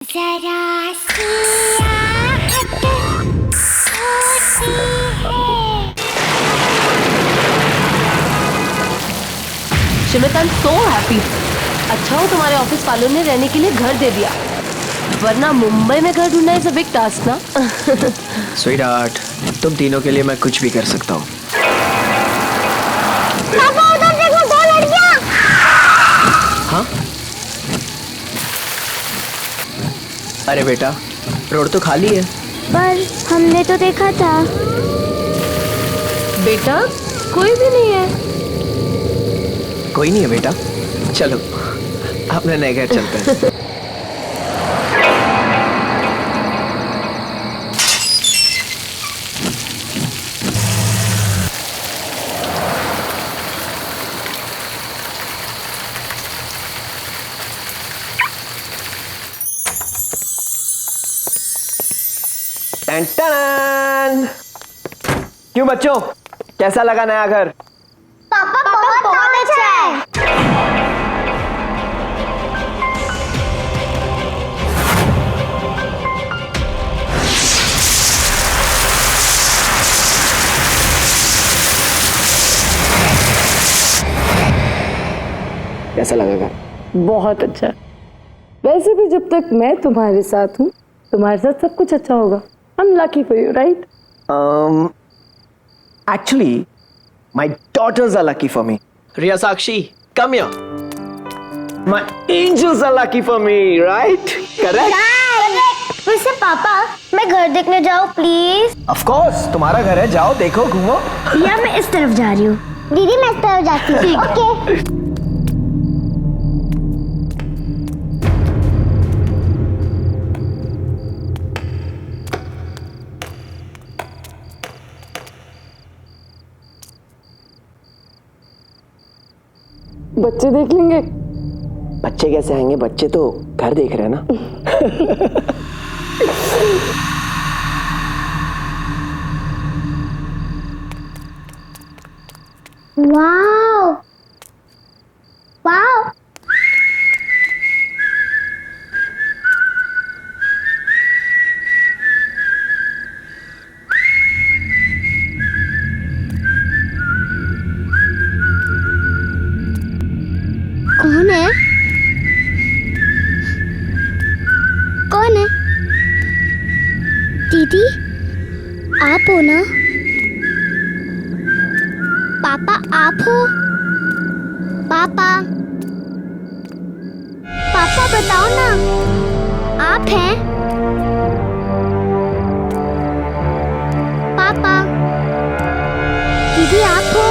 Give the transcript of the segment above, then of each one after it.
जरा सी आहट होती है। शिमित, आई एम सो हैप्पी। अच्छा हो तुम्हारे ऑफिस वालों ने रहने के लिए घर दे दिया, वरना मुंबई में घर ढूंढना इज अ बिग टास्क ना। स्वीटहार्ट, तुम तीनों के लिए मैं कुछ भी कर सकता हूँ। पापा उधर देखो, 2 लड़कियां। हाँ? अरे बेटा, रोड तो खाली है। पर हमने तो देखा था। बेटा कोई भी नहीं है। कोई नहीं है बेटा, चलो अपने नए घर चलते हैं। टन-टन! क्यों बच्चों, कैसा लगा नया घर? पापा बहुत अच्छा है। कैसा लगा घर? बहुत अच्छा। वैसे भी जब तक मैं तुम्हारे साथ हूँ, तुम्हारे साथ सब कुछ अच्छा होगा। I'm lucky for you, right? Actually, my daughters are lucky for me. Riya Sakshi, come here. My angels are lucky for me, right? Correct? वैसे पापा, मैं घर देखने जाऊँ प्लीज? Of course, तुम्हारा घर है, जाओ देखो घूमो। या मैं इस तरफ जा रही हूँ। दीदी मैं इस तरफ जाती हूँ। ओके। बच्चे देख लेंगे। बच्चे कैसे आएंगे, बच्चे तो घर देख रहे हैं ना। Wow wow. कौन है? कौन है? दीदी, आप हो ना? पापा आप हो? पापा, पापा बताओ ना, आप हैं? पापा, दीदी आप हो?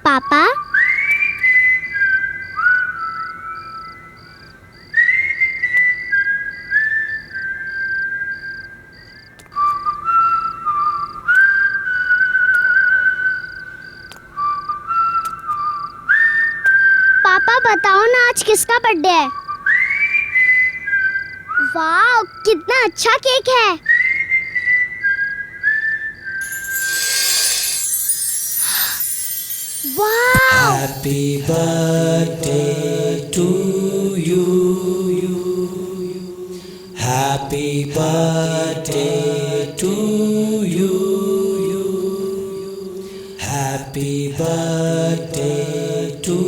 पापा, पापा बताओ ना, आज किसका बर्थडे है? वाह, कितना अच्छा केक है। वाह। Happy birthday to you. Happy birthday to you. Happy birthday to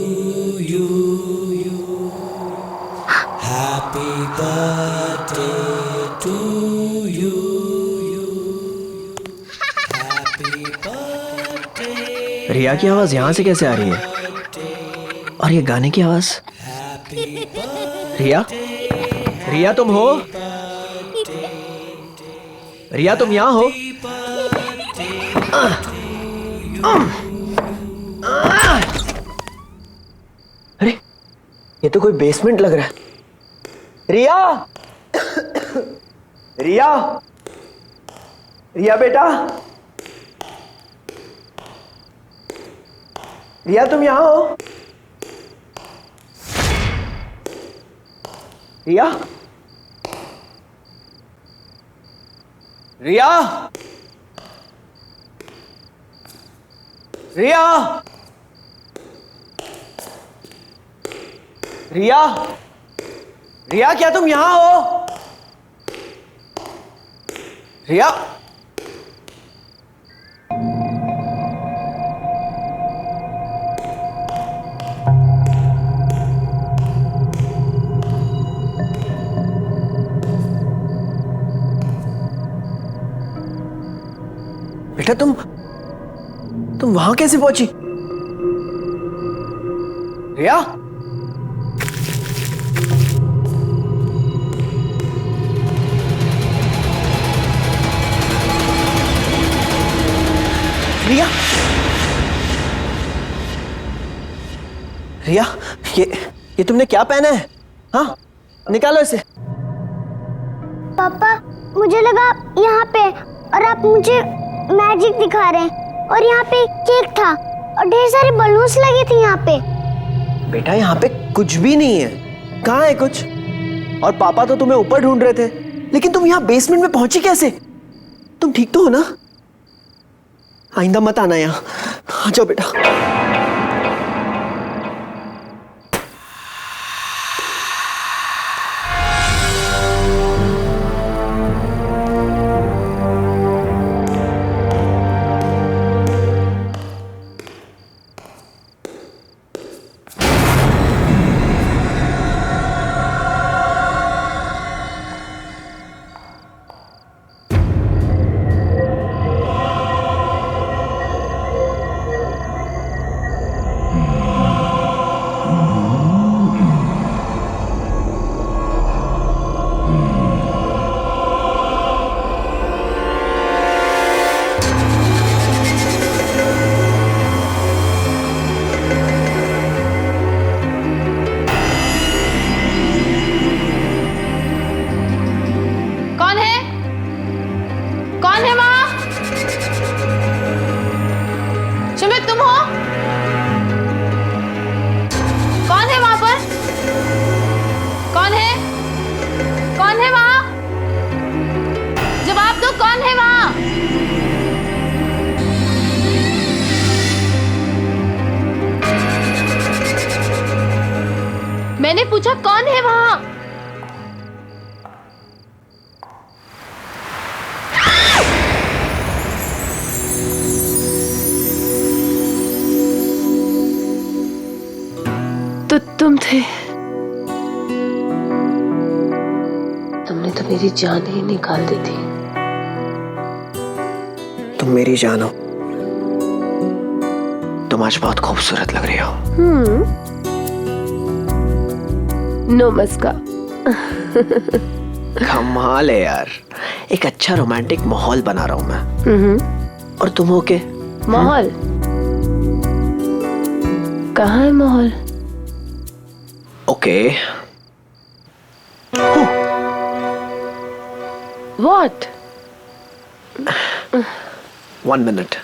you. Happy birthday to you. Happy birthday. रिया की आवाज यहाँ से कैसे आ रही है? और ये गाने की आवाज। रिया, रिया तुम हो? रिया तुम यहाँ हो? अरे ये तो कोई बेसमेंट लग रहा है। रिया, रिया, रिया बेटा, रिया तुम यहाँ हो? रिया, रिया, रिया, रिया, रिया क्या तुम यहां हो? रिया, बेटा तुम वहां कैसे पहुंची? रिया, रिया, रिया, ये तुमने क्या पहना है? हाँ, निकालो इसे। पापा मुझे लगा यहाँ पे और आप मुझे मैजिक दिखा रहे हैं और यहाँ पे केक था और ढेर सारे बलून्स लगे थे यहाँ पे। बेटा यहाँ पे कुछ भी नहीं है। कहाँ है कुछ? और पापा तो तुम्हें ऊपर ढूंढ रहे थे, लेकिन तुम यहाँ बेसमेंट में पहुंची कैसे? तुम ठीक तो हो ना? आइंदा मत आना यहाँ। आ जाओ बेटा। मैंने पूछा कौन है वहां? तो तुम थे। तुमने तो मेरी जान ही निकाल दी थी। तुम मेरी जान हो। तुम आज बहुत खूबसूरत लग रही हो। नो मस्का। कमाल है यार। एक अच्छा रोमांटिक माहौल बना रहा हूं मैं। और तुम हो के? माहौल? कहाँ है माहौल? ओके। What? 1 minute.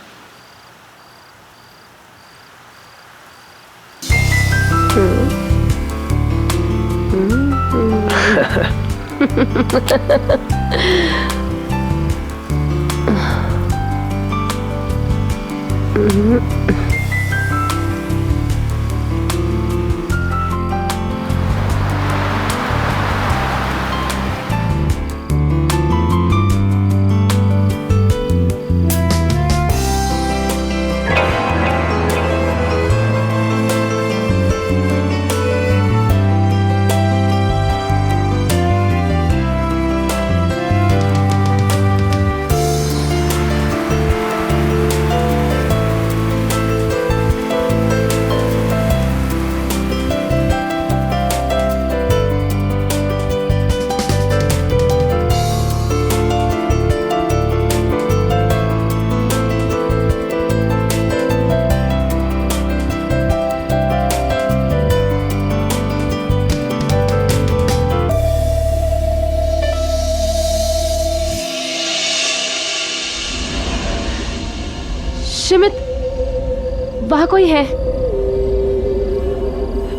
कोई है।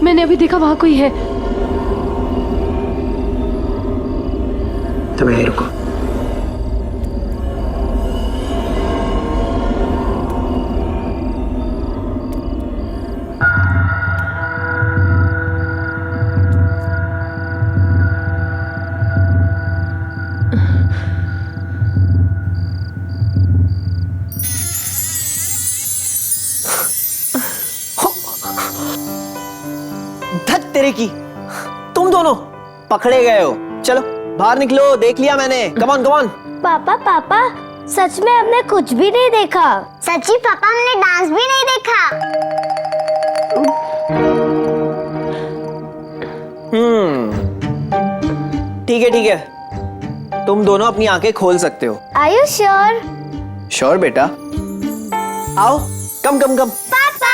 मैंने अभी देखा वहां कोई है। तुम यहीं रुको। धत तेरे की, तुम दोनों पकड़े गए हो। चलो बाहर निकलो, देख लिया मैंने। Come on come on. पापा पापा सच में हमने कुछ भी नहीं देखा। सच्ची पापा हमने डांस भी नहीं देखा। ठीक है, तुम दोनों अपनी आंखें खोल सकते हो। Are you sure? श्योर बेटा, आओ। कम कम कम। पापा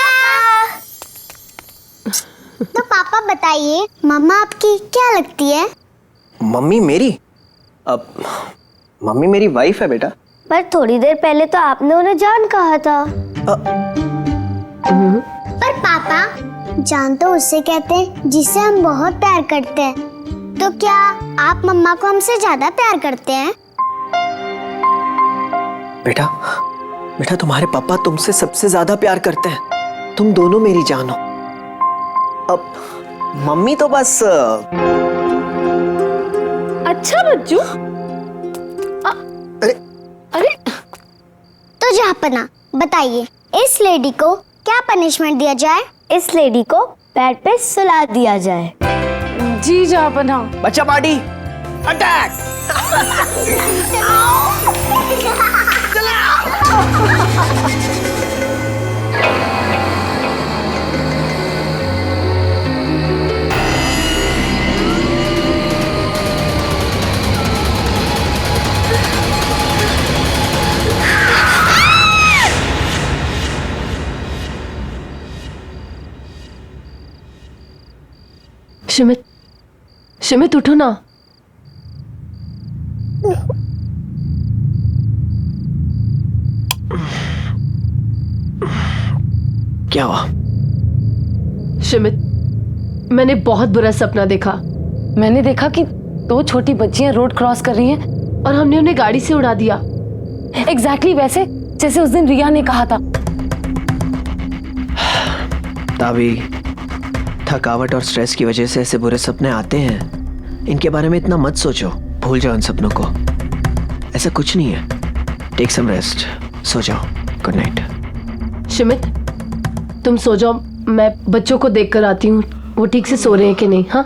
तो पापा बताइए, मम्मा आपकी क्या लगती है? मम्मी मेरी? अब मम्मी मेरी वाइफ है बेटा। पर थोड़ी देर पहले तो आपने उन्हें जान कहा था। पर पापा, जान तो उससे कहते हैं जिससे हम बहुत प्यार करते हैं। तो क्या आप मम्मा को हमसे ज्यादा प्यार करते हैं? बेटा बेटा, तुम्हारे पापा तुमसे सबसे ज्यादा प्यार करते हैं। तुम दोनों मेरी जान हो। अब मम्मी तो बस अच्छा बच्चू। अरे अरे तो जहाँपना बताइए, इस लेडी को क्या पनिशमेंट दिया जाए? इस लेडी को बेड पे सुला दिया जाए। जी जहाँपना। बच्चा पार्टी अटैक। शिमित, शिमित उठो ना। क्या हुआ? शिमित, मैंने बहुत बुरा सपना देखा। मैंने देखा कि 2 छोटी बच्चियां रोड क्रॉस कर रही हैं और हमने उन्हें गाड़ी से उड़ा दिया। एग्जैक्टली वैसे जैसे उस दिन रिया ने कहा था। तावी, थकावट और स्ट्रेस की वजह से ऐसे बुरे सपने आते हैं। इनके बारे में इतना मत सोचो, भूल जाओ इन सपनों को। ऐसा कुछ नहीं है। टेक सम रेस्ट, सो जाओ। Good night. शिमित, तुम सो जाओ, मैं बच्चों को देख कर आती हूँ वो ठीक से सो रहे हैं कि नहीं। हाँ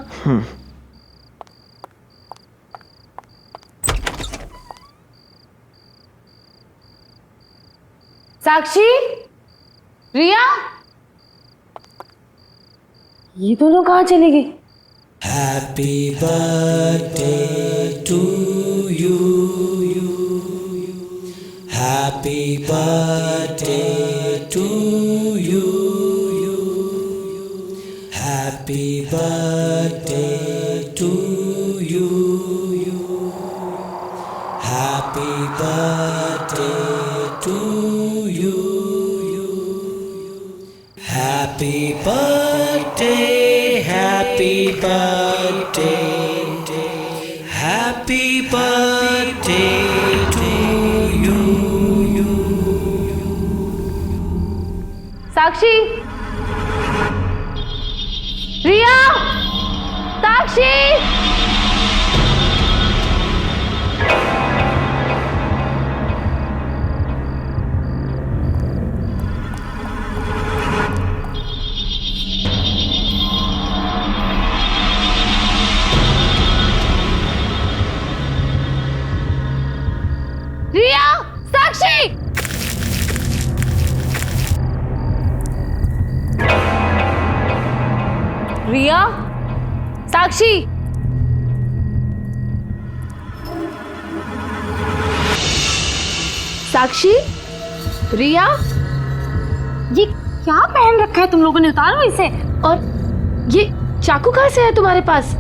साक्षी, रिया, ये दोनों कहाँ चली गई? Happy birthday to you. Happy birthday to you. Happy birthday to you. Happy birthday to you. Happy birthday, happy birthday, happy birthday to you. साक्षी, रिया, साक्षी। रिया, साक्षी। रिया, साक्षी। साक्षी, रिया, ये क्या पहन रखा है तुम लोगों ने? उतारो इसे। और ये चाकू कहाँ से है तुम्हारे पास?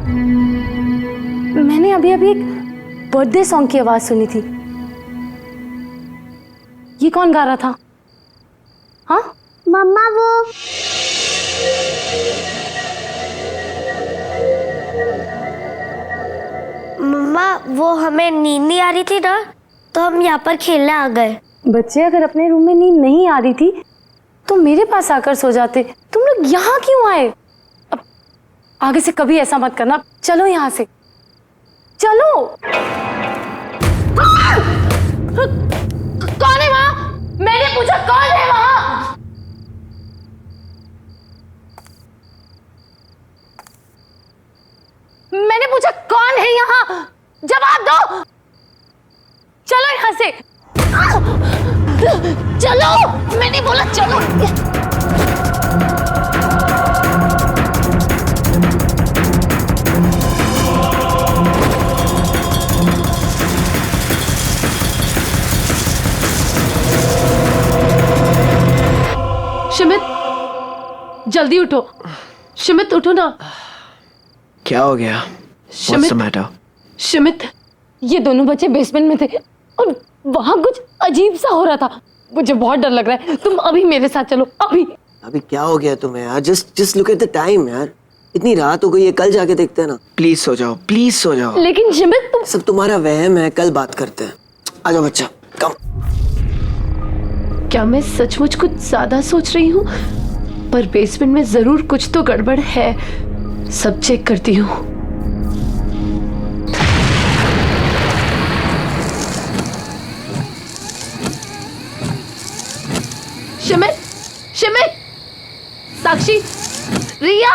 मैंने अभी अभी एक बर्थडे सॉन्ग की आवाज सुनी थी। ये कौन गा रहा था? हाँ, मम्मा वो हमें नींद नहीं आ रही थी ना, तो हम यहाँ पर खेलने आ गए। बच्चे अगर अपने रूम में नींद नहीं आ रही थी तो मेरे पास आकर सो जाते। तुम लोग यहाँ क्यों आए? अब आगे से कभी ऐसा मत करना। चलो यहाँ से, चलो। कौन है वहाँ? मैंने पूछा कौन है वहाँ? मैंने पूछा कौन है यहाँ? जवाब दो। चलो यहाँ से, चलो। मैंने बोला चलो। शिमित, जल्दी उठो। शिमित उठो ना। क्या हो गया? What's the matter? शिमित, ये दोनों बच्चे बेसमेंट में थे और वहां कुछ अजीब सा हो रहा था। मुझे बहुत डर लग रहा है। तुम अभी मेरे साथ चलो, अभी। अभी क्या हो गया तुम्हें यार? Just look at the time यार। इतनी रात हो गई है, कल जाके देखते हैं ना। प्लीज सो जाओ, प्लीज सो जाओ। लेकिन शिमित तुम। सब तुम्हारा वहम है, कल बात करते हैं। आ जाओ बच्चा, कम। क्या मैं सचमुच कुछ ज्यादा सोच रही हूँ? पर बेसमेंट में जरूर कुछ तो गड़बड़ है। सब चेक करती हूँ। शिमित, शिमित, साक्षी, रिया,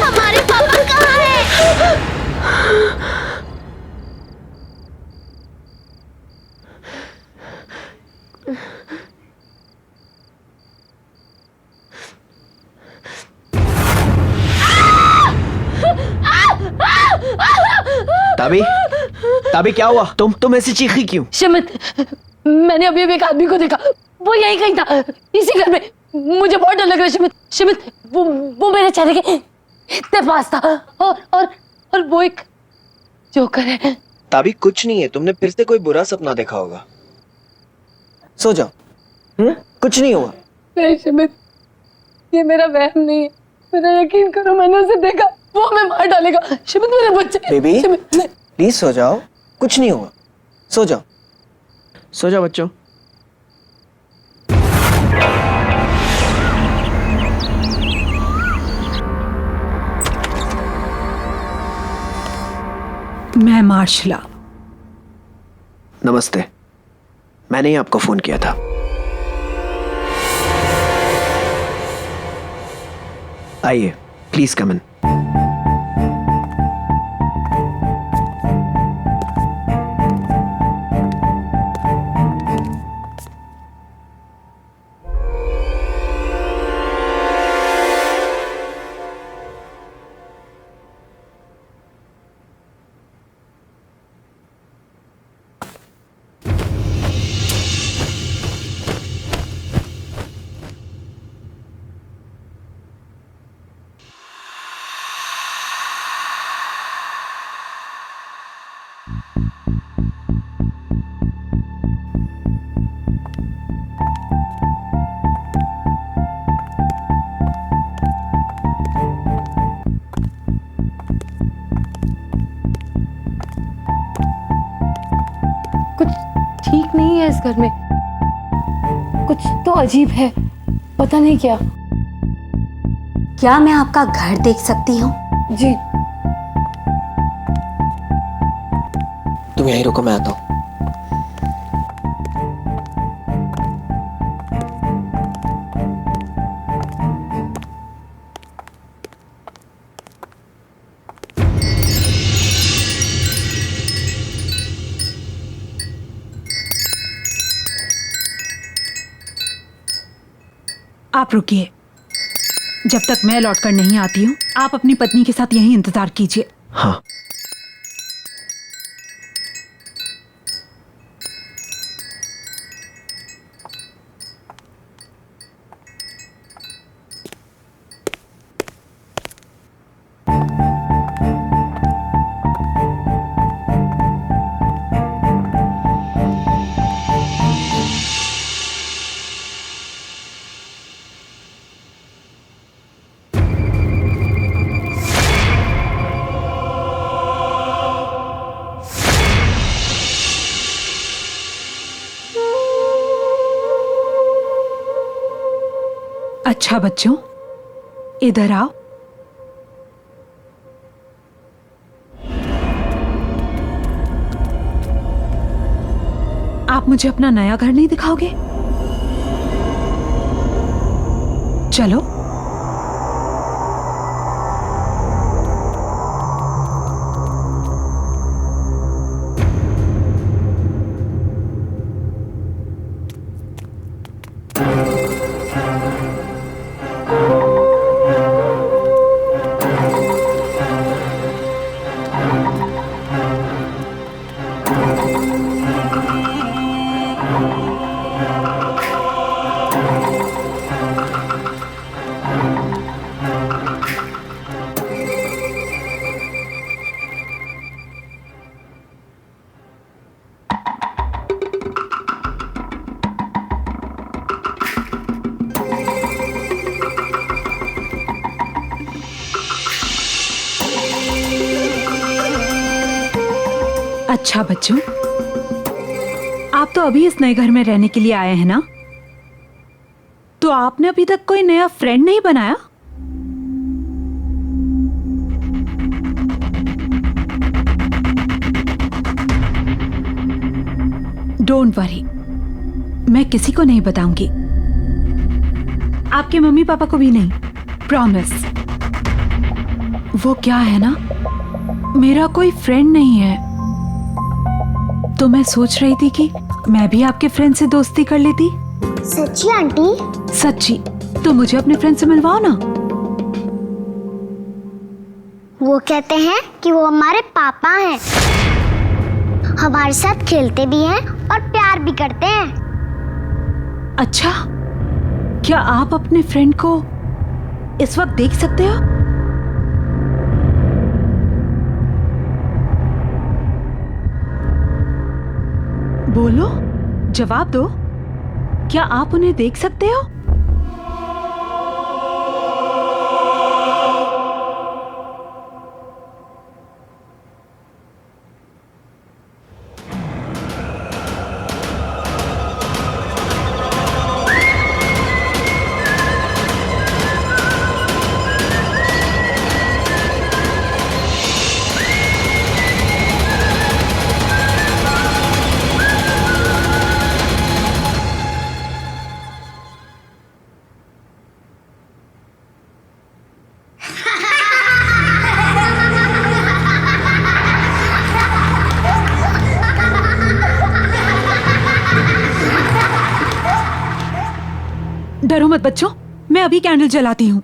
हमारे पापा कहाँ हैं? ताबी, ताबी क्या हुआ? तुम ऐसी चीखी क्यों? शिमित, मैंने अभी एक आदमी को देखा। वो यही कहीं था, इसी घर में। मुझे बहुत डर लग रहा है शिमित। शिमित, वो मेरे चेहरे के इतने पास था। और वो एक जोकर है। ताबी कुछ नहीं है, तुमने फिर से कोई बुरा सपना देखा होगा। सो जाओ। कुछ नहीं हुआ। नहीं शिमित, ये मेरा वहम नहीं है। मेरा यकीन करो, मैंने उसे देखा। वो हमें मार डालेगा। शिमित, मेरे बच्चे। बेबी, शिमित, नहीं। प्लीज सो जाओ, कुछ नहीं हुआ। सो जाओ, सो जाओ बच्चों। मैं मार्शला। नमस्ते, मैंने ही आपको फोन किया था। आइए, प्लीज कम इन। कुछ ठीक नहीं है इस घर में। कुछ तो अजीब है, पता नहीं क्या। क्या मैं आपका घर देख सकती हूँ? जी। तुम यहीं रुको, मैं आता हूँ। आप रुकिए, जब तक मैं लौटकर नहीं आती हूँ आप अपनी पत्नी के साथ यहीं इंतजार कीजिए। हाँ। अच्छा बच्चों, इधर आओ। आप मुझे अपना नया घर नहीं दिखाओगे? चलो। अच्छा बच्चों, आप तो अभी इस नए घर में रहने के लिए आए हैं ना? तो आपने अभी तक कोई नया फ्रेंड नहीं बनाया? डोंट वरी, मैं किसी को नहीं बताऊंगी, आपके मम्मी पापा को भी नहीं, प्रॉमिस। वो क्या है ना, मेरा कोई फ्रेंड नहीं है, तो मैं सोच रही थी कि मैं भी आपके फ्रेंड से दोस्ती कर लेती। सच्ची आंटी? सच्ची। तो मुझे अपने फ्रेंड से मिलवाओ ना। वो कहते हैं कि वो हमारे पापा हैं, हमारे साथ खेलते भी हैं और प्यार भी करते हैं। अच्छा, क्या आप अपने फ्रेंड को इस वक्त देख सकते हो? बोलो, जवाब दो, क्या आप उन्हें देख सकते हो? डरो मत बच्चों, मैं अभी कैंडल जलाती हूँ।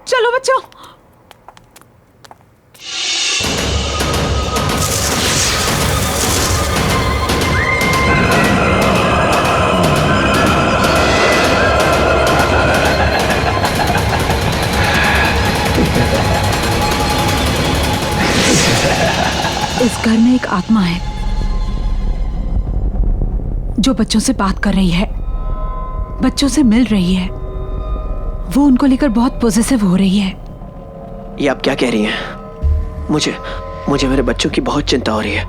चलो बच्चों। इस घर में एक आत्मा है जो बच्चों से बात कर रही है, बच्चों से मिल रही है। वो उनको लेकर बहुत पॉजिटिव हो रही है। ये आप क्या कह रही हैं? मुझे मेरे बच्चों की बहुत चिंता हो रही है।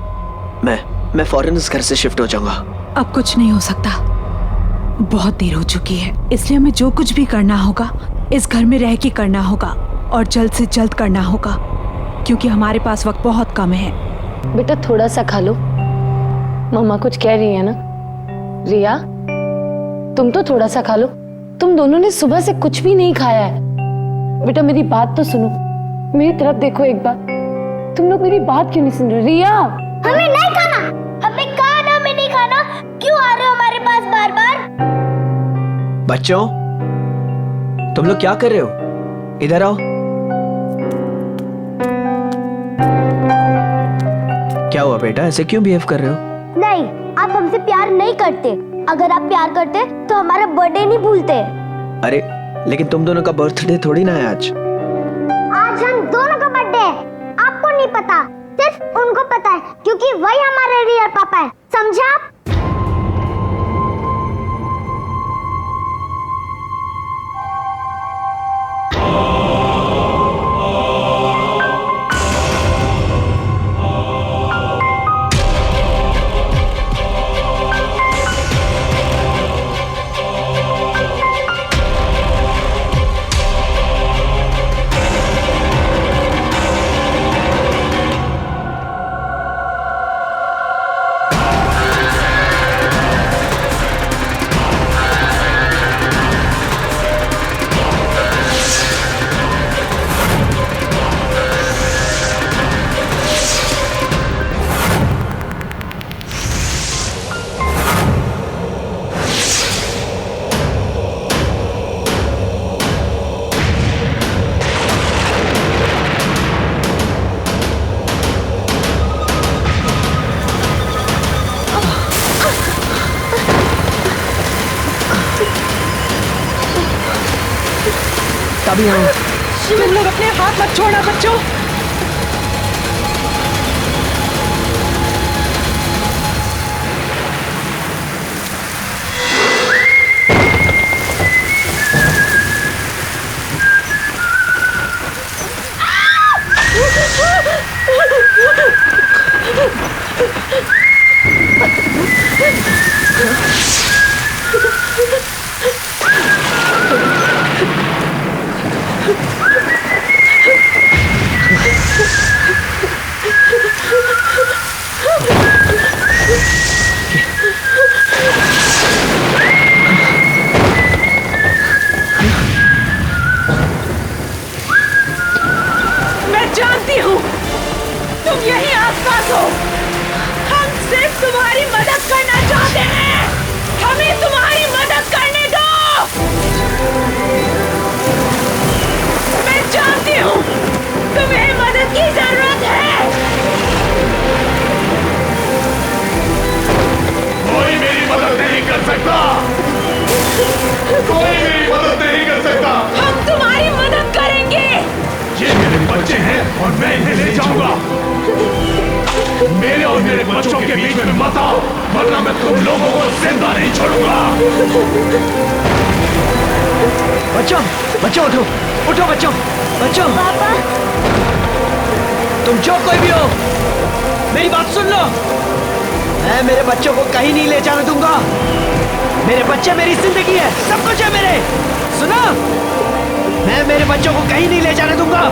मैं फौरन इस घर से शिफ्ट हो जाऊंगा। अब कुछ नहीं हो सकता, बहुत देर हो चुकी है। इसलिए हमें जो कुछ भी करना होगा इस घर में रह के करना होगा और जल्द से जल्द करना होगा, क्योंकि हमारे पास वक्त बहुत कम है। बेटा थोड़ा सा खा लो, मम्मा कुछ कह रही है ना। रिया, तुम तो थोड़ा सा खा लो, तुम दोनों ने सुबह से कुछ भी नहीं खाया है। बेटा मेरी बात तो सुनो, मेरी तरफ देखो एक बार। तुम लोग मेरी बात क्यों नहीं सुन रहे? रिया, हमें नहीं खाना, हमें कहा ना हमें नहीं खाना, क्यों आ रहे हो हमारे पास बार बार? बच्चों, तुम लोग क्या कर रहे हो? इधर आओ। क्या हुआ बेटा, ऐसे क्यों बिहेव कर रहे हो? नहीं, आप हमसे प्यार नहीं करते। अगर आप प्यार करते तो हमारा बर्थडे नहीं भूलते। अरे लेकिन तुम दोनों का बर्थडे थोड़ी ना है आज। आज हम दोनों का बर्थडे है, आपको नहीं पता। सिर्फ उनको पता है, क्योंकि वही हमारे रियल पापा है, समझा आप? तभी हम तुम लोग अपने हाथ मत छोड़ना बच्चों। मैं जानती हूँ तुम यहीं आसपास हो। हम सिर्फ तुम्हारी मदद करना चाहते हैं। हमें तुम्हारी मदद करने दो। मैं जानती हूँ तुम्हें मदद की जरूरत है। कोई मेरी मदद नहीं कर सकता। कोई मेरी मदद नहीं कर सकता। हम तुम्हारी मदद करेंगे। ये मेरे बच्चे हैं और मैं इन्हें ले जाऊंगा। मेरे और मेरे बच्चों के बीच में मत आओ, वरना मैं तुम लोगों को जिंदा नहीं छोड़ूंगा। बच्चों, बच्चों उठो, उठो बच्चों, बच्चों। पापा तुम जो कोई भी हो, मेरी बात सुन लो। मैं मेरे बच्चों को कहीं नहीं ले जाने दूंगा। मेरे बच्चे मेरी जिंदगी है, सब कुछ है मेरे। सुनो, मैं मेरे बच्चों को कहीं नहीं ले जाने दूंगा।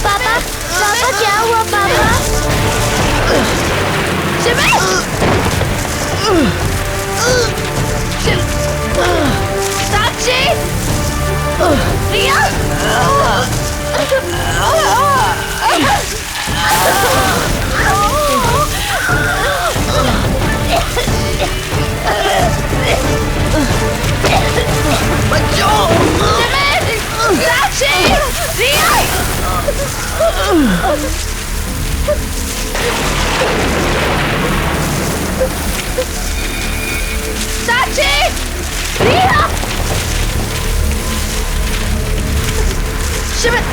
पापा पापा क्या हुआ पापा? साक्षी, रिया, शिमित,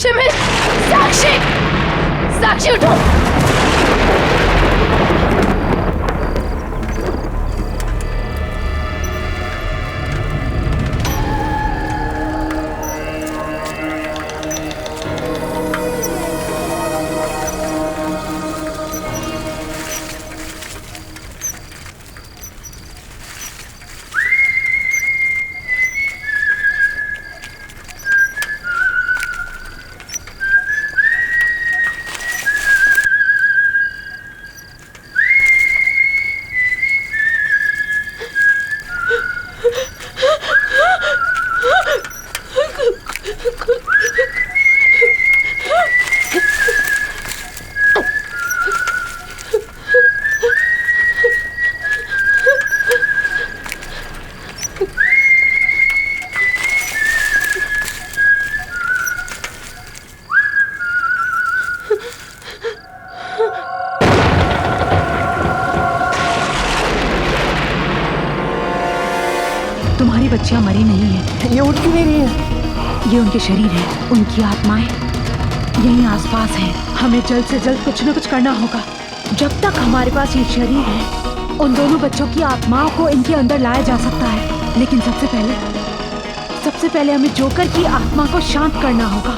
शिमित, साक्षी, साक्षी उठो। बच्चियां मरी नहीं हैं। ये उठ क्यों नहीं रही है? ये उनके शरीर हैं, उनकी आत्माएं यहीं आसपास हैं। हमें जल्द से जल्द कुछ न कुछ करना होगा। जब तक हमारे पास ये शरीर है, उन दोनों बच्चों की आत्माओं को इनके अंदर लाया जा सकता है। लेकिन सबसे पहले हमें जोकर की आत्मा को शांत करना होगा।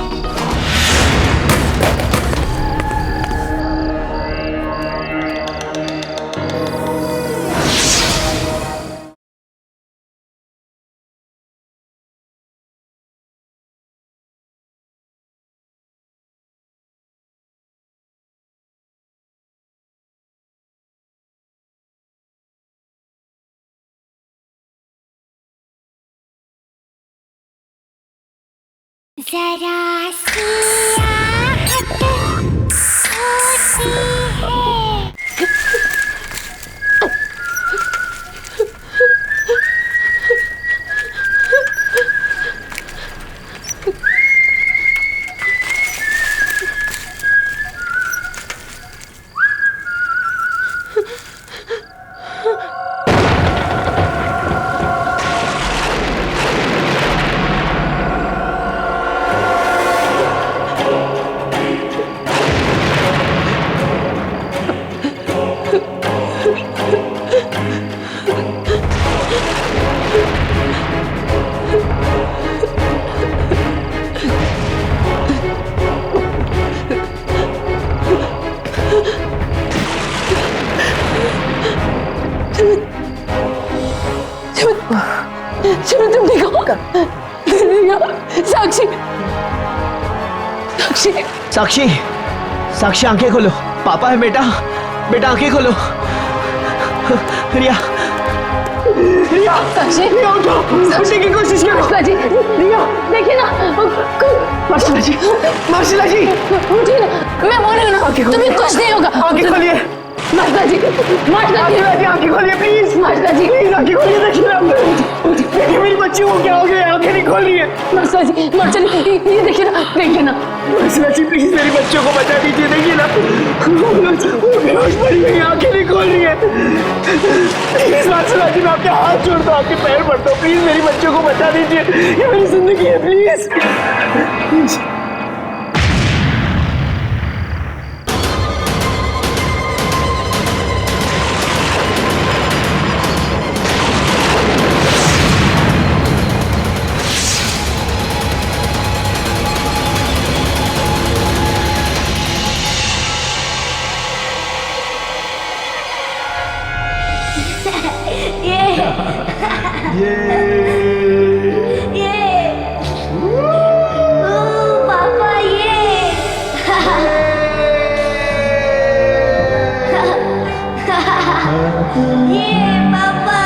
जरा सी आहट होती है। शिमित तुम ठीक हो? साक्षी साक्षी साक्षी, साक्षी आंखें खोलो। पापा है बेटा, बेटा आंखें खोलो। रिया, रिया, साक्षी रिया उठो, उठने की कोशिश करो। मार्शला जी, रिया, देखिए ना, मार्शला जी, मार्शला जी, उठिए ना, मैं बोल रही हूँ ना, तुम्हें कुछ नहीं होगा। आंखें खोलिए। मार्शला जी, मार्शला जी, आंखें खोलिए प्लीज। मार्शला जी, प्लीज आंखें खोलिए। देखिए मेरी बच्ची को क्या हो गया, आंखें नहीं खोल रही है। मार्शला जी, मार्शला जी, ये देखिए ना। मार्शला जी प्लीज मेरी बच्चों को बचा दीजिए। देखिए ना, वो बेहोश पड़ी हुई, आंखें नहीं खोल रही है। प्लीज मार्शला जी, मैं आपके हाथ जोड़ता हूँ, आपके पैर पड़ता हूँ, प्लीज मेरी बच्चों को बचा दीजिए। ये मेरी जिंदगी है, प्लीज। पापा ये पापा।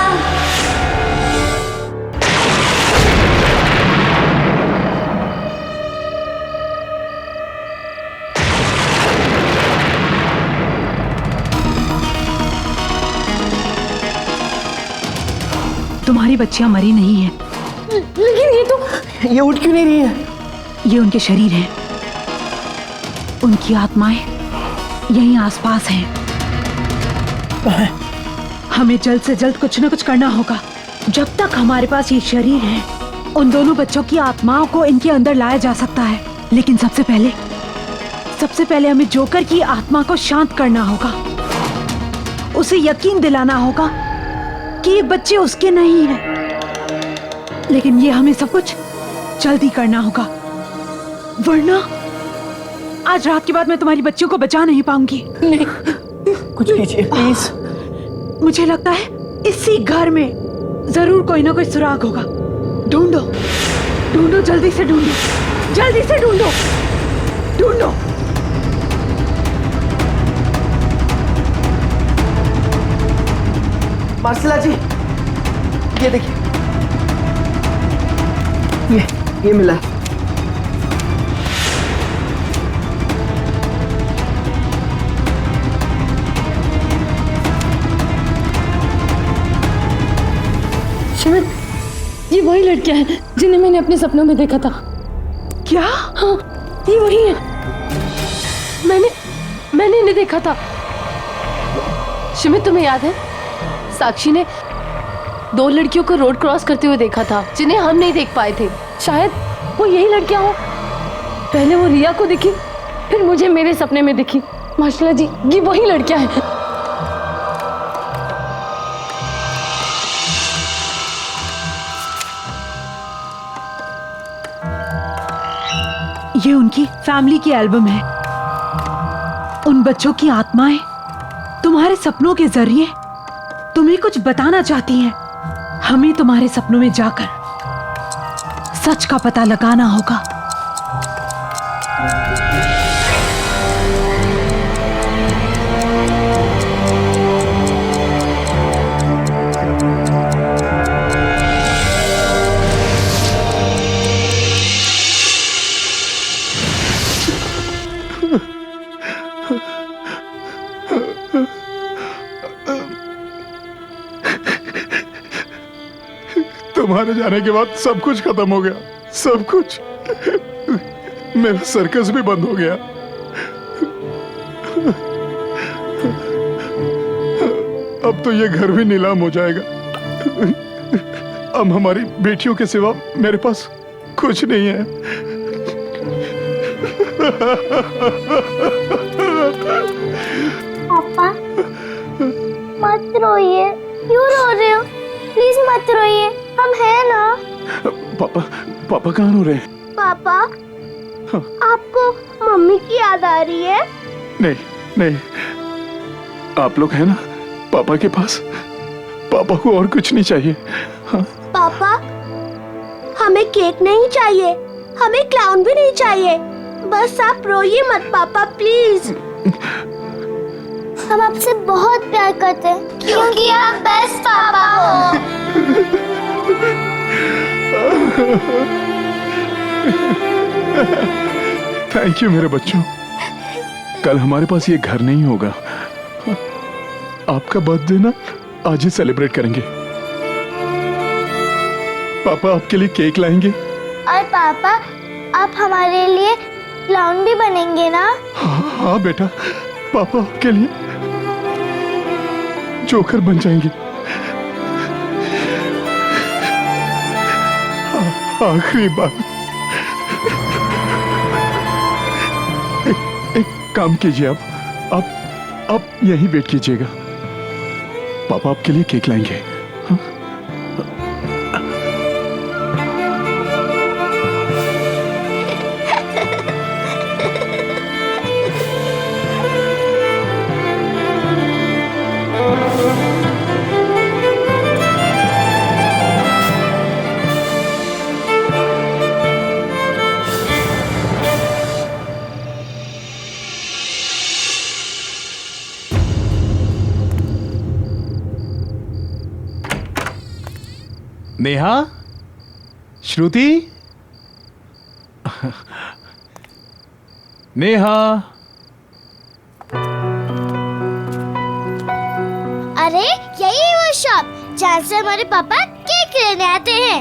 तुम्हारी बच्चियां मरी नहीं हैं। लेकिन ये उठ क्यों नहीं रही है? ये उनके शरीर हैं, उनकी आत्माएं यहीं आसपास हैं। हमें जल्द से जल्द कुछ न कुछ करना होगा। जब तक हमारे पास ये शरीर है, उन दोनों बच्चों की आत्माओं को इनके अंदर लाया जा सकता है। लेकिन सबसे पहले हमें जोकर की आत्मा को शांत करना होगा। उसे यकीन दिलाना होगा कि ये बच्चे उसके नहीं हैं। लेकिन ये हमें सब कुछ जल्दी करना होगा, वरना आज रात के बाद मैं तुम्हारी बच्चियों को बचा नहीं पाऊंगी। नहीं, कुछ कीजिए प्लीज। मुझे लगता है इसी घर में जरूर कोई ना कोई सुराग होगा। ढूंढो, ढूंढो, जल्दी से ढूंढो, जल्दी से ढूंढो, ढूंढो। मार्शला जी, ये देखिए, ये मिला। शिमित, ये वही लड़कियां हैं जिन्हें मैंने अपने सपनों में देखा था। क्या? हाँ, ये वही है। मैंने इन्हें देखा था। शिमित, तुम्हें याद है साक्षी ने 2 लड़कियों को रोड क्रॉस करते हुए देखा था जिन्हें हम नहीं देख पाए थे। शायद वो यही लड़कियां हो। पहले वो रिया को दिखी, फिर मुझे मेरे सपने में दिखी। माशाल्लाह जी, ये वही लड़कियां हैं। ये उनकी फैमिली की एल्बम है। उन बच्चों की आत्माएं तुम्हारे सपनों के जरिए तुम्हें कुछ बताना चाहती हैं। हमें तुम्हारे सपनों में जाकर सच का पता लगाना होगा। तुम्हारे जाने के बाद सब कुछ खत्म हो गया, सब कुछ। मेरा सर्कस भी बंद हो गया। अब तो ये घर भी नीलाम हो जाएगा। अब हमारी बेटियों के सिवा मेरे पास कुछ नहीं है। पापा मत रोइए, क्यों रो रहे हो? प्लीज मत रोइए, हम हैं ना। पापा कहाँ रो रहे हैं? पापा आपको मम्मी की याद आ रही है? नहीं, आप लोग हैं ना पापा के पास। पापा को और कुछ नहीं चाहिए। हाँ? पापा हमें केक नहीं चाहिए, हमें क्लाउन भी नहीं चाहिए। बस आप रोइए मत पापा, प्लीज। हम आपसे बहुत प्यार करते हैं क्योंकि आप बेस्ट पापा हो। थैंक यू मेरे बच्चों। कल हमारे पास ये घर नहीं होगा। आपका बर्थडे ना आज ही सेलिब्रेट करेंगे। पापा आपके लिए केक लाएंगे। और पापा आप हमारे लिए क्लाउन भी बनेंगे ना? हाँ बेटा, पापा आपके लिए जोकर बन जाएंगे। आखिरी बार एक काम कीजिए, आप यहीं वेट कीजिएगा। पापा आपके लिए केक लाएंगे। हाँ? नेहा, श्रुति, नेहा। अरे यही वो शॉप जहाँ से हमारे पापा केक लेने आते हैं।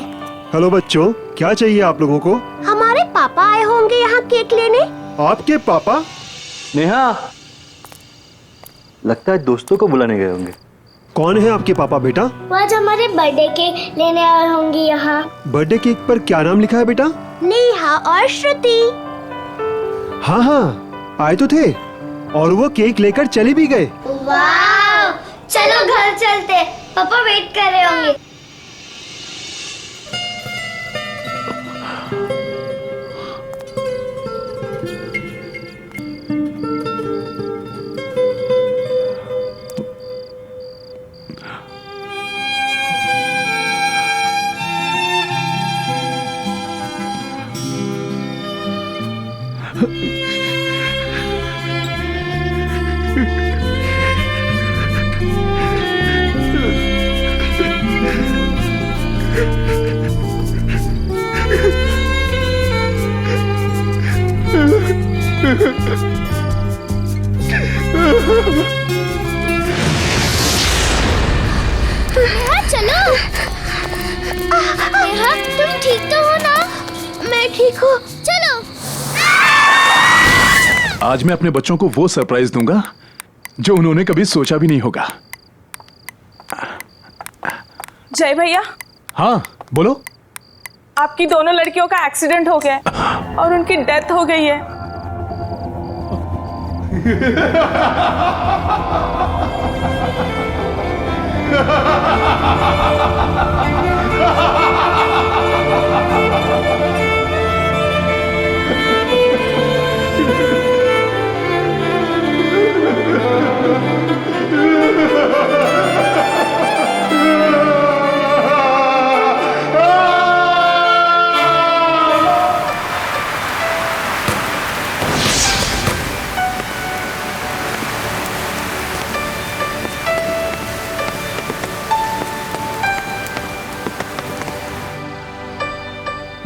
हेलो बच्चों, क्या चाहिए आप लोगों को? हमारे पापा आए होंगे यहाँ केक लेने। आपके पापा? नेहा, लगता है दोस्तों को बुलाने गए होंगे। कौन है आपके पापा बेटा? वो आज हमारे बर्थडे केक लेने आए होंगे यहाँ। बर्थडे केक पर क्या नाम लिखा है बेटा? नेहा और श्रुति। हाँ, आए तो थे और वो केक लेकर चले भी गए। वाह, चलो घर चलते, पापा वेट कर रहे होंगे। नेहा चलो। नेहा तुम ठीक तो हो ना? मैं ठीक हूँ, चलो। आज मैं अपने बच्चों को वो सरप्राइज दूंगा जो उन्होंने कभी सोचा भी नहीं होगा। जय भैया, हाँ बोलो। आपकी दोनों लड़कियों का एक्सीडेंट हो गया है और उनकी डेथ हो गई है।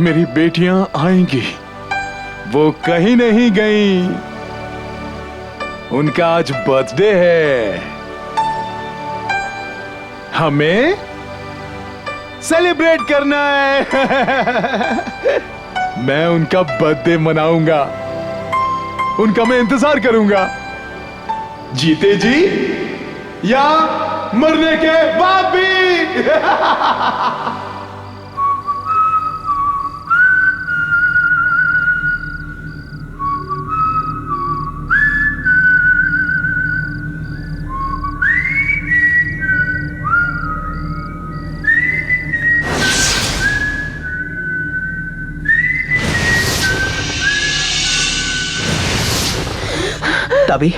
मेरी बेटियां आएंगी, वो कहीं नहीं गई। उनका आज बर्थडे है, हमें सेलिब्रेट करना है। मैं उनका बर्थडे मनाऊंगा, उनका मैं इंतजार करूंगा, जीते जी या मरने के बाद भी। तभी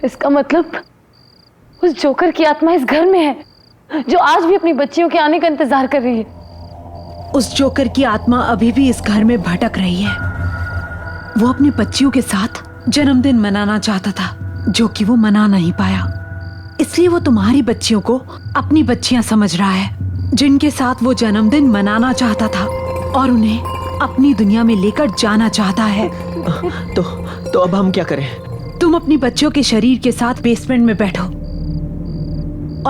इसका मतलब उस जोकर की आत्मा इस घर में है, जो आज भी अपनी बच्चियों के आने का इंतजार कर रही है। उस जोकर की आत्मा अभी भी इस घर में भटक रही है। वो अपनी बच्चियों के साथ जन्मदिन मनाना चाहता था, जो कि वो मना नहीं पाया। इसलिए वो तुम्हारी बच्चियों को अपनी बच्चियां समझ रहा है, जिनके साथ वो जन्मदिन मनाना चाहता था और उन्हें अपनी दुनिया में लेकर जाना चाहता है। तो अब हम क्या करें? तुम अपनी बच्चियों के शरीर के साथ बेसमेंट में बैठो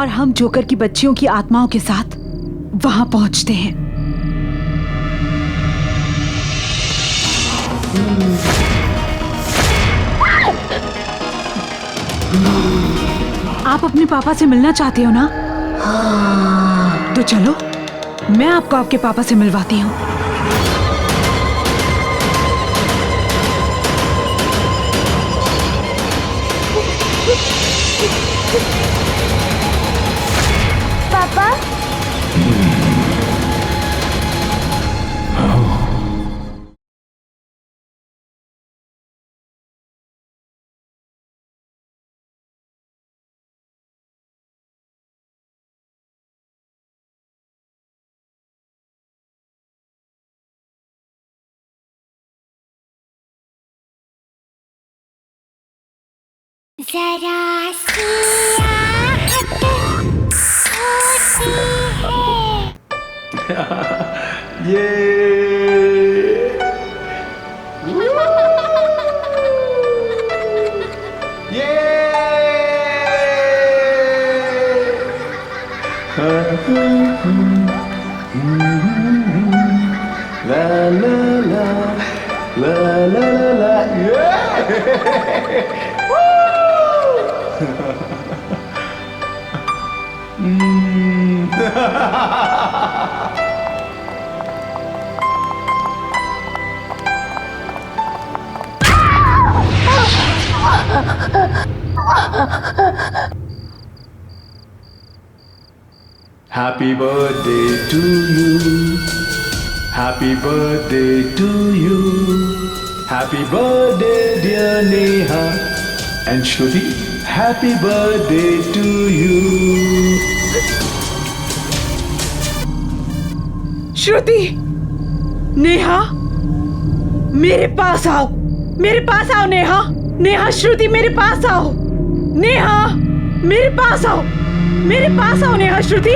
और हम जोकर की बच्चियों की आत्माओं के साथ वहां पहुंचते हैं। आप अपने पापा से मिलना चाहते हो ना? तो चलो, मैं आपको आपके पापा से मिलवाती हूँ। पापा, जरा सी आहट होती है। ये ला ला ला ला ला ला Happy birthday to you. Happy birthday to you. Happy birthday dear Neha and Shruti. Happy birthday to you. श्रुति, नेहा, मेरे पास आओ, मेरे पास आओ नेहा, नेहा, श्रुति मेरे पास आओ, नेहा, मेरे पास आओ, मेरे पास आओ नेहा, श्रुति।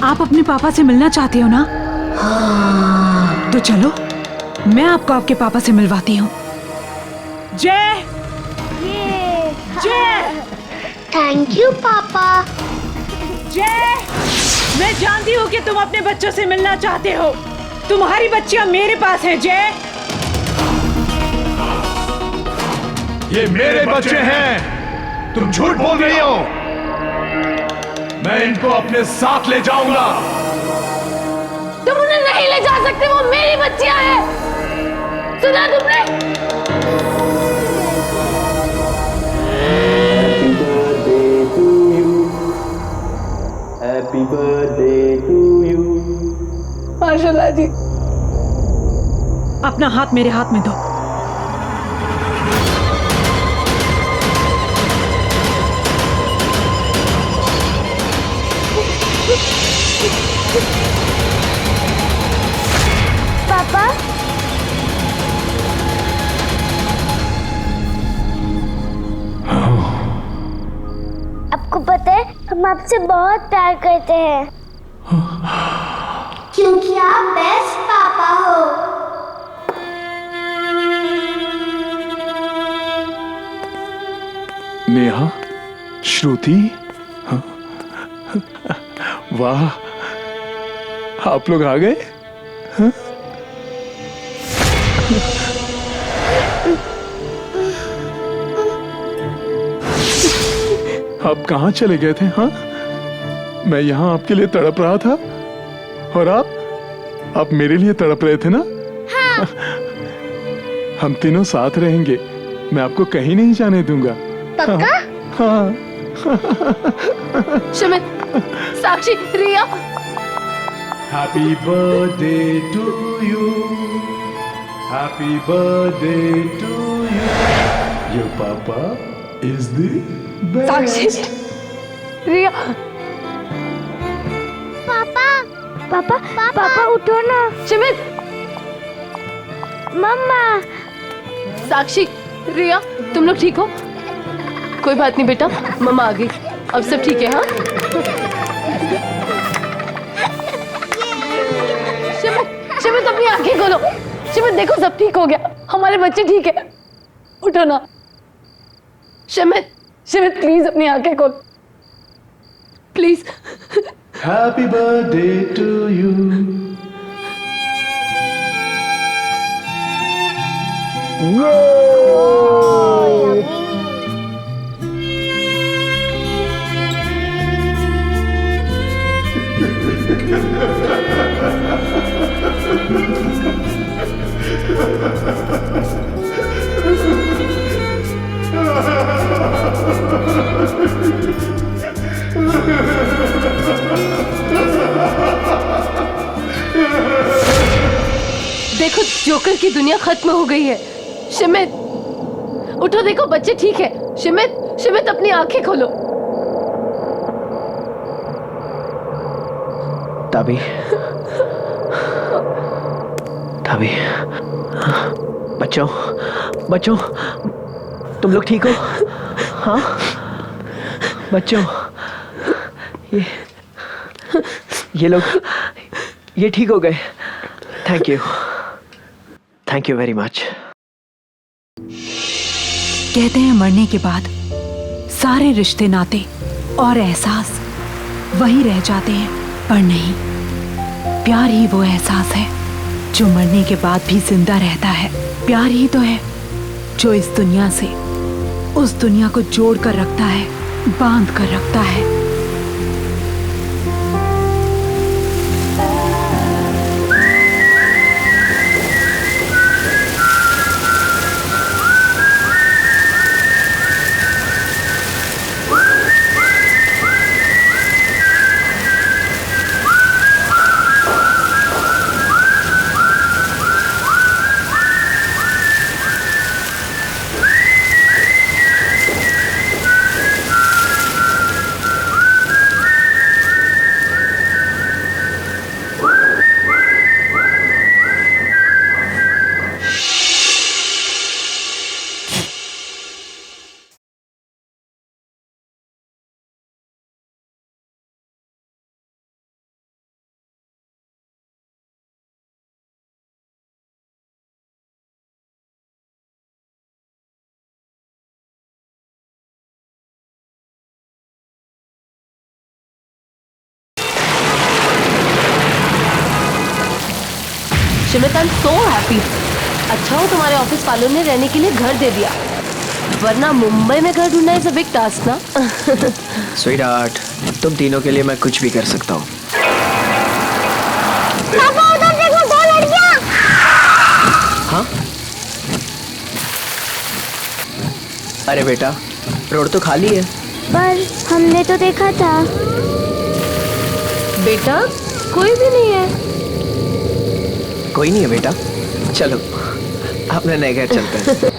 आप अपने पापा से मिलना चाहते हो ना? तो चलो, मैं आपको आपके पापा से मिलवाती हूँ। जय, ये जय, थैंक यू पापा। जय, मैं जानती हूँ कि तुम अपने बच्चों से मिलना चाहते हो। तुम्हारी बच्चियाँ मेरे पास हैं जय। ये मेरे बच्चे हैं, तुम झूठ बोल रही हो। मैं इनको अपने साथ ले जाऊंगा। तुम उन्हें नहीं ले जा सकते, वो मेरी बच्चियां हैं। सुना तुमने? Happy birthday to you. माशाल्लाह जी। अपना हाथ मेरे हाथ में दो। पापा, आपको पता है हम आपसे बहुत प्यार करते हैं क्योंकि आप बेस्ट पापा हो। नेहा, श्रुति, हाँ? वाह, आप लोग आ गए। हाँ? आप कहाँ चले गए थे? हाँ, मैं यहाँ आपके लिए तड़प रहा था और आप मेरे लिए तड़प रहे थे ना? हाँ। हम तीनों साथ रहेंगे, मैं आपको कहीं नहीं जाने दूंगा। पक्का? हाँ। शमित, साक्षी, रिया। Happy birthday to you. Happy birthday to you. Your papa is the best. साक्षी, रिया। पापा, पापा, पापा उठो ना। शमित, मम्मा। साक्षी, रिया, तुम लोग ठीक हो? कोई बात नहीं बेटा, मम्मा आ गई, अब सब ठीक है। हाँ, शमित अपनी आंखें खोलो। शमित देखो, सब ठीक हो गया, हमारे बच्चे ठीक है। उठो ना शमित। शमित प्लीज अपनी आंखें खोलो, please. Happy birthday to you. देखो जोकर की दुनिया खत्म हो गई है। शमित उठो, देखो बच्चे ठीक है। शमित, शमित अपनी आंखें खोलो। ताबी, ताबी, बच्चों, बच्चों, तुम लोग ठीक हो? हाँ, बच्चों, ये लोग, ये ठीक हो गए। Thank you very much. कहते हैं मरने के बाद सारे रिश्ते, नाते और एहसास वही रह जाते हैं, पर नहीं, प्यार ही वो एहसास है जो मरने के बाद भी जिंदा रहता है। प्यार ही तो है जो इस दुनिया से उस दुनिया को जोड़ कर रखता है, बांध कर रखता है। शिमित आई एम सो हैप्पी। अच्छा हो तुम्हारे ऑफिस वालों ने रहने के लिए घर दे दिया, वरना मुंबई में घर ढूंढना इज अ बिग टास्क ना। स्वीटहार्ट, तुम तीनों के लिए मैं कुछ भी कर सकता हूँ। पापा उधर देखो, 2 लड़कियां। हाँ? अरे बेटा, रोड तो खाली है। पर हमने तो देखा था। बेटा कोई भी नहीं है। कोई नहीं है बेटा, चलो अपने नए घर चलते हैं।